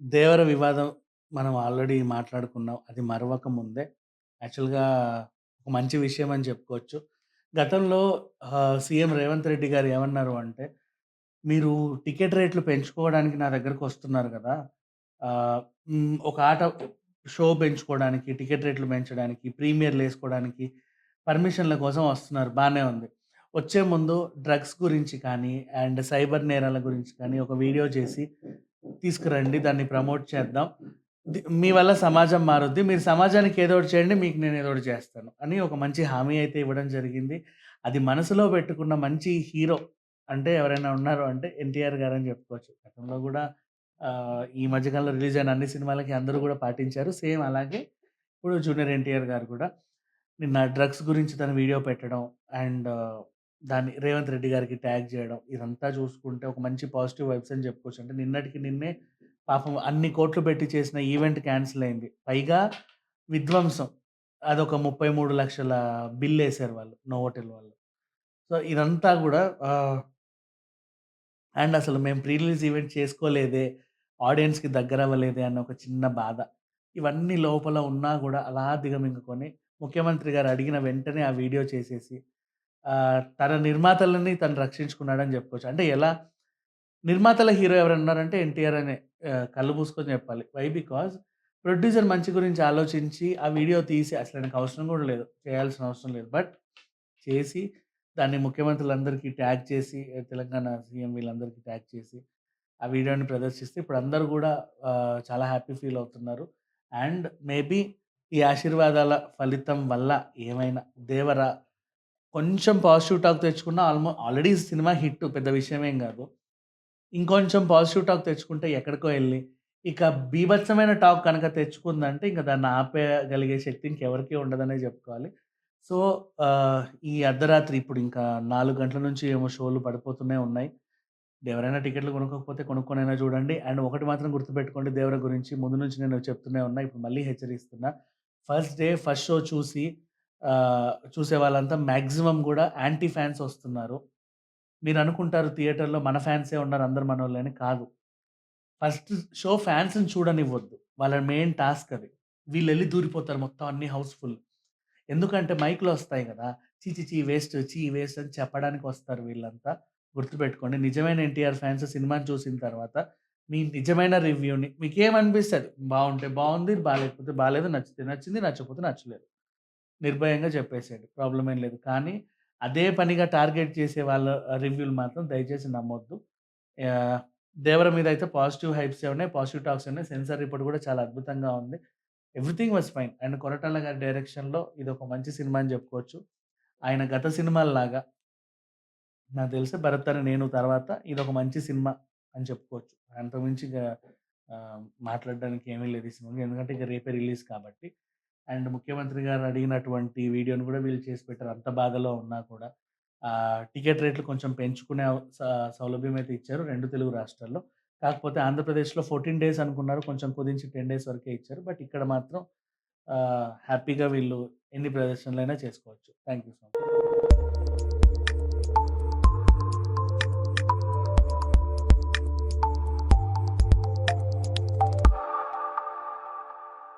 దేవర వివాదం మనం ఆల్రెడీ మాట్లాడుకున్నాం. అది మరవక ముందే యాక్చువల్‌గా ఒక మంచి విషయం అని చెప్పుకోవచ్చు. గతంలో సీఎం రేవంత్ రెడ్డి గారు ఏమన్నారు అంటే, "మీరు టికెట్ రేట్లు పెంచుకోవడానికి నా దగ్గరకొస్తున్నారు గదా! ఆహ్, ఒక ఆట షో పెంచుకోవడానికి, టికెట్ రేట్లు పెంచడానికి, ప్రీమియర్‌లేసుకోవడానికి పర్మిషన్‌ల కోసం వస్తున్నారు. బానే ఉంది. వచ్చే ముందు డ్రగ్స్ గురించి కానీ, అండ్ సైబర్ నేరాల గురించి కానీ ఒక వీడియో చేసి తీసుకురండి. దాన్ని ప్రమోట్ చేద్దాం. మీ వల్ల సమాజం మారుద్ది. మీరు సమాజానికి ఏదో ఒకటి చేయండి. మీకు నేను ఏదో ఒకటి చేస్తాను" అని ఒక మంచి హామీ అయితే ఇవ్వడం జరిగింది. అది మనసులో పెట్టుకున్న మంచి హీరో అంటే ఎవరైనా ఉన్నారు అంటే ఎన్టీఆర్ గారని చెప్పుకోవచ్చు. గతంలో గూడా ఈ మధ్య కాలంలో రిలీజ్ అయిన అన్ని సినిమాలకి అందరూ గూడా పాటించారు. సేమ్ అలాగే ఇప్పుడు జూనియర్ ఎన్టీఆర్ గారు కూడా నిన్న డ్రగ్స్ గురించి తను వీడియో పెట్టడం అండ్ దాన్ని రేవంత్ రెడ్డి గారికి ట్యాగ్ జేయడం ఇదంతా చూసుకుంటే ఒక మంచి పాజిటివ్ వైబ్స్ అని చెప్పుకోవచ్చు. అంటే నిన్నటికి నిన్నే పాపం అన్ని కోట్లు పెట్టి చేసిన ఈవెంట్ క్యాన్సిల్ అయింది. పైగా విధ్వంసం. అదొక 33,00,000 బిల్లేసారు వాళ్ళు నోవోటెల్ వాళ్ళు. సో, ఇదంతా గూడా అండ్ అసలు మేము ప్రీ రిలీజ్ ఈవెంట్ చేసుకోలేదే, ఆడియన్స్‌కి దగ్గరవ్వలేదే అన్న ఒక చిన్న బాధ. ఇవన్నీ లోపల ఉన్నా గూడా అలా దిగమింగుకొని ముఖ్యమంత్రి గారు అడిగిన వెంటనే ఆ వీడియో చేసేసి తన నిర్మాతలని తను రక్షించుకున్నాడని జెప్పుకోవచ్చు. అంటే ఎలా నిర్మాతల హీరో ఎవరైనా ఉన్నారంటే ఎన్టీఆర్ అనే కళ్ళు మూసుకొని జెప్పాలి. వై? బికాజ్ ప్రొడ్యూసర్ మంచి గురించి ఆలోచించి ఆ వీడియో తీసి అసలు ఆయనకు అవసరం గూడా లేదు. చేయాల్సిన అవసరం లేదు. బట్ చేసి దాన్ని ముఖ్యమంత్రులందరికీ ట్యాగ్ చేసి తెలంగాణ సీఎం వీళ్ళందరికీ ట్యాగ్ చేసి ఆ వీడియోని ప్రదర్శిస్తే ఇప్పుడు అందరూ గూడా చాలా హ్యాపీ ఫీల్ అవుతున్నారు. అండ్ మేబీ ఈ ఆశీర్వాదాల ఫలితం వల్ల ఏమైనా 'దేవర' కొంచెం పాజిటివ్ టాక్ తెచ్చుకున్న ఆల్రెడీ సినిమా హిట్ పెద్ద విషయమేం గాదు. ఇంకొంచెం పాజిటివ్ టాక్ తెచ్చుకుంటే ఎక్కడికో ఎళ్లి, ఇక బీభత్సమైన టాక్ కనుక తెచ్చుకుందంటే ఇంక దాన్ని ఆపేయగలిగే శక్తి ఇంకెవరికీ ఉండదనే జెప్పుకోవాలి. సో, ఈ అర్ధరాత్రి ఇప్పుడు ఇంకా 4 గంటల నుంచి ఏమో షోలు పడిపోతూనే ఉన్నాయి. ఎవరైనా టికెట్లు కొనుక్కోకపోతే కొనుక్కొనైనా చూడండి. అండ్ ఒకటి మాత్రం గుర్తుపెట్టుకోండి దేవర గురించి ముందు నుంచి నేను చెప్తూనే ఉన్నా. ఇప్పుడు మళ్ళీ హెచ్చరిస్తున్నా. ఫస్ట్ డే ఫస్ట్ షో చూసే వాళ్ళంతా మాక్సిమం గూడా యాంటీ ఫాన్స్ ఒస్తున్నారు. మీరనుకుంటారు థియేటర్‌లో మన ఫాన్సే ఉన్నారు అందరూ మనోళ్ళే అని. కాదు. ఫస్ట్ షో ఫాన్స్‌ని చూడనివ్వొద్దు. వాళ్ళ మెయిన్ టాస్క్ అది. వీళ్ళెళ్లి దూరిపోతారు మొత్తం అన్ని హౌస్‌ఫుల్. ఎందుకంటే మైక్‌లో ఒస్తాయి గదా! ఛీ! ఛీ! ఛీ! వేస్ట్. ఛీ! వేస్ట్ అని చెప్పడానికొస్తారు వీళ్ళంతా. గుర్తుపెట్టుకోండి. నిజమైన ఎన్టీఆర్ ఫాన్స్ సినిమాని చూసిన తర్వాత మీ నిజమైన రివ్యూని మీకేమనిపిస్తది బావుంటే బావుంది. బాలేకపోతే బాలేదు. నచ్చితే నచ్చింది. నచ్చకపోతే నచ్చలేదు. నిర్భయంగా చెప్పేసేయండి. ప్రాబ్లమ్ ఏం లేదు. కానీ అదే పనిగా టార్గెట్ చేసే వాళ్ళ రివ్యూలు మాత్రం దయచేసి నమ్మొద్దు. యాహ్! 'దేవర' మీద అయితే పాజిటివ్ హైప్సే ఉన్నాయి. పాజిటివ్ టాక్స్ ఉన్నాయి. సెన్సార్ రిపోర్ట్ కూడా చాలా అద్భుతంగా ఉంది. Everything was fine. And Koratala గారి డైరెక్షన్‌లో ఇదొక మంచి సినిమా అని చెప్పుకోవచ్చు. ఆయన గత సినిమాల్లాగా నాకు తెలిసి 'భరత్ అనే నేను' తర్వాత ఇదొక మంచి సినిమా అని చెప్పుకోవచ్చు. అంతకు మించి ఇక మాట్లాడడానికి ఏమీ లేదు ఈ సినిమాకి. ఎందుకంటే ఇక రేపే రిలీజ్ కాబట్టి. అండ్ ముఖ్యమంత్రి గారు అడిగినటువంటి వీడియోని కూడా వీళ్ళు చేసి పెట్టారు. అంత బాధలో ఉన్నా కూడా. టికెట్ రేట్లు కొంచెం పెంచుకునే సౌలభ్యం అయితే ఇచ్చారు 2 తెలుగు రాష్ట్రాల్లో. కాకపోతే ఆంధ్రప్రదేశ్‌లో 14 డేస్ అనుకున్నారు. కొంచెం కుదించి 10 డేస్ వరకే ఇచ్చారు. బట్ ఇక్కడ మాత్రం హ్యాపీగా వీళ్ళు ఎన్ని ప్రదర్శనలైనా చేసుకోవచ్చు. Thank you so much.